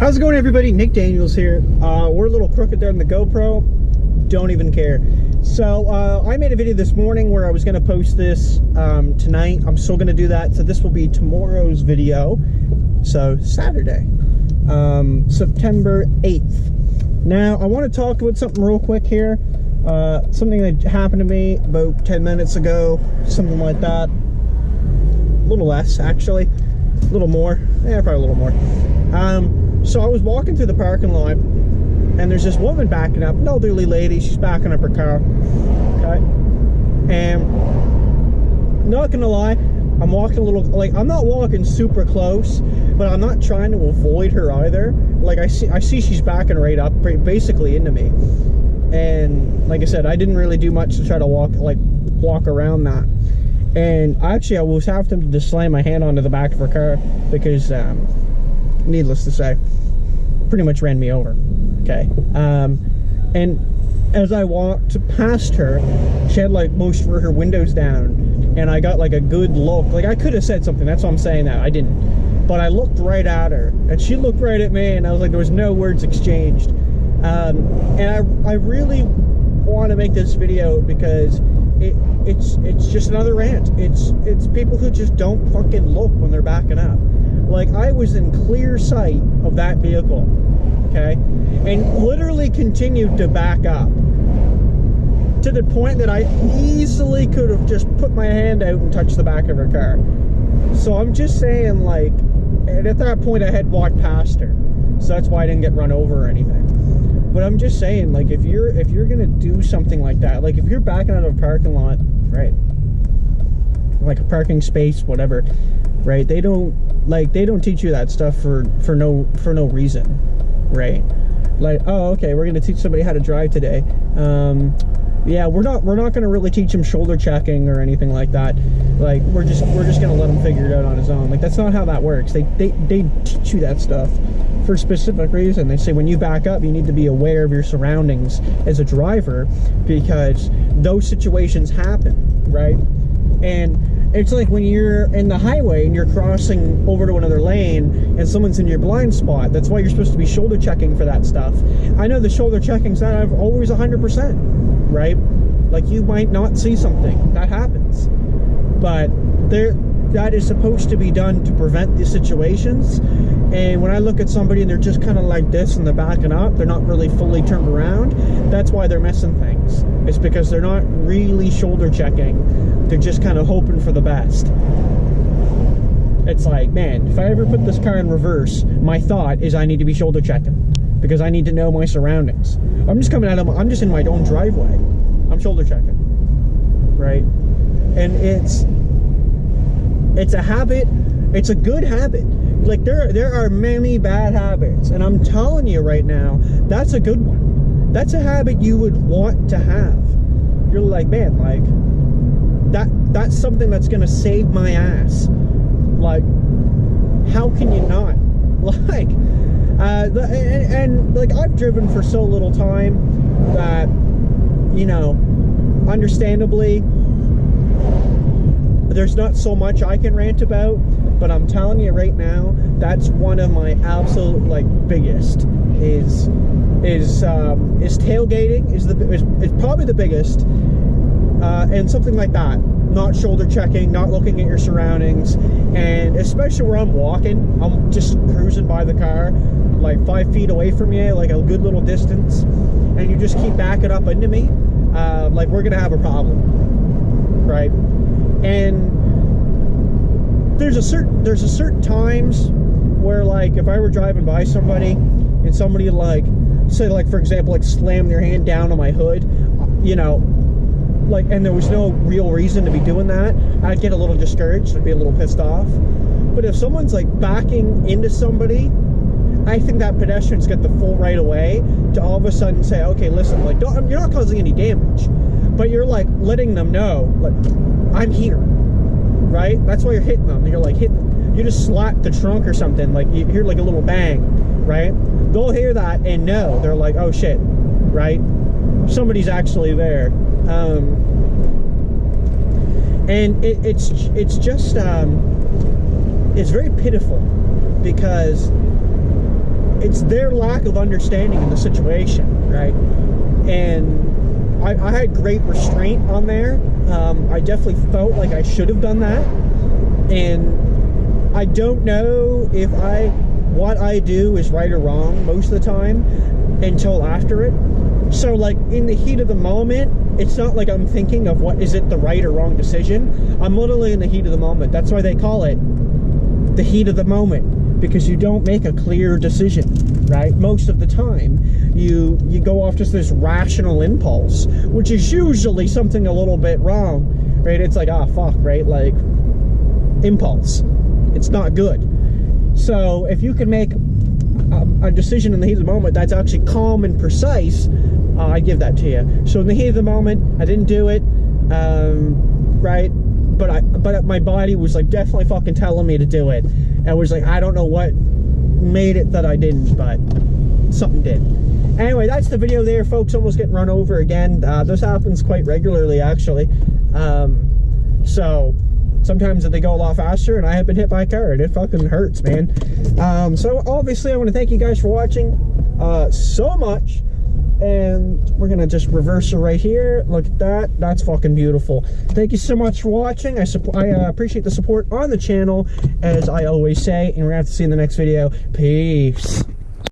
How's it going, everybody? Nick Daniels here. We're a little crooked there in the GoPro. Don't even care. So I made a video this morning where I was going to post this tonight. I'm still going to do that. So this will be tomorrow's video. So Saturday, September 8th. Now I want to talk about something real quick here. Something that happened to me about 10 minutes ago. Something like that. A little less, actually. A little more. Yeah, probably a little more. So I was walking through the parking lot, and there's this woman backing up, an elderly lady. She's backing up her car, okay? And not gonna lie, I'm walking a little, like, I'm not walking super close, but I'm not trying to avoid her either. Like, I see she's backing right up, basically into me. And like I said, I didn't really do much to try to walk around that. And actually, I was having to just slam my hand onto the back of her car because, needless to say, pretty much ran me over. Okay. And as I walked past her, she had like most of her windows down, and I got like a good look. Like, I could have said something, that's why I'm saying that. I didn't. But I looked right at her, and she looked right at me, and I was like, there was no words exchanged. And I really want to make this video because it's just another rant. It's people who just don't fucking look when they're backing up. Like, I was in clear sight of that vehicle, okay, and literally continued to back up to the point that I easily could have just put my hand out and touched the back of her car. So I'm just saying, like, and at that point I had walked past her, so that's why I didn't get run over or anything. But I'm just saying, like, if you're gonna do something like that, like if you're backing out of a parking lot, right, like a parking space, whatever, right, they don't teach you that stuff for no reason, right? Like, oh, okay, we're gonna teach somebody how to drive today. Yeah, we're not gonna really teach him shoulder checking or anything like that. Like, we're just gonna let him figure it out on his own. Like, that's not how that works. They teach you that stuff for a specific reason. They say when you back up, you need to be aware of your surroundings as a driver, because those situations happen, right? And it's like when you're in the highway and you're crossing over to another lane and someone's in your blind spot. That's why you're supposed to be shoulder checking for that stuff. I know the shoulder checking's not always 100%, right? Like, you might not see something. That happens. But that is supposed to be done to prevent these situations. And when I look at somebody and they're just kind of like this and they're backing up, they're not really fully turned around, that's why they're missing things. It's because they're not really shoulder checking. They're just kind of hoping for the best. It's like, man, if I ever put this car in reverse, my thought is I need to be shoulder checking because I need to know my surroundings. I'm just coming I'm just in my own driveway. I'm shoulder checking, right? And it's a habit. It's a good habit. Like, there are many bad habits, and I'm telling you right now, that's a good one. That's a habit you would want to have. You're like, man, like, that's something that's gonna save my ass. Like, how can you not? Like, and like, I've driven for so little time that, you know, understandably, there's not so much I can rant about, but I'm telling you right now, that's one of my absolute, like, biggest is tailgating is probably the biggest, and something like that. Not shoulder checking, not looking at your surroundings, and especially where I'm walking, I'm just cruising by the car, like 5 feet away from you, like a good little distance, and you just keep backing up into me, like, we're gonna have a problem, right? And there's a certain times where, like, if I were driving by somebody and somebody, like, say, like, for example, like, slam their hand down on my hood, you know, like, and there was no real reason to be doing that, I'd get a little discouraged. I'd be a little pissed off. But if someone's, like, backing into somebody, I think that pedestrians get the full right of way to all of a sudden say, okay, listen, like, you're not causing any damage, but you're, like, letting them know, like, I'm here, right? That's why you're hitting them. You're like, you just slap the trunk or something, like, you hear like a little bang, right? They'll hear that and know. They're like, oh shit, right? Somebody's actually there. And it's just it's very pitiful because it's their lack of understanding in the situation, right? And I had great restraint on there. I definitely felt like I should have done that, and I don't know if what I do is right or wrong most of the time until after it. So like in the heat of the moment, it's not like I'm thinking of what is it the right or wrong decision. I'm literally in the heat of the moment. That's why they call it the heat of the moment, because you don't make a clear decision, right? Most of the time you go off just this rational impulse, which is usually something a little bit wrong, right? It's like, ah, fuck, right? Like, impulse, it's not good. So if you can make a decision in the heat of the moment that's actually calm and precise, I give that to you. So in the heat of the moment, I didn't do it, right? But my body was like definitely fucking telling me to do it. I was like, I don't know what made it that I didn't, but something did. Anyway, that's the video there, folks. Almost getting run over again. This happens quite regularly, actually. So sometimes they go a lot faster, and I have been hit by a car, and it fucking hurts, man. So obviously I want to thank you guys for watching so much. And we're gonna just reverse it right here. Look at that. That's fucking beautiful. Thank you so much for watching. I appreciate the support on the channel, as I always say, and we're gonna have to see you in the next video. Peace.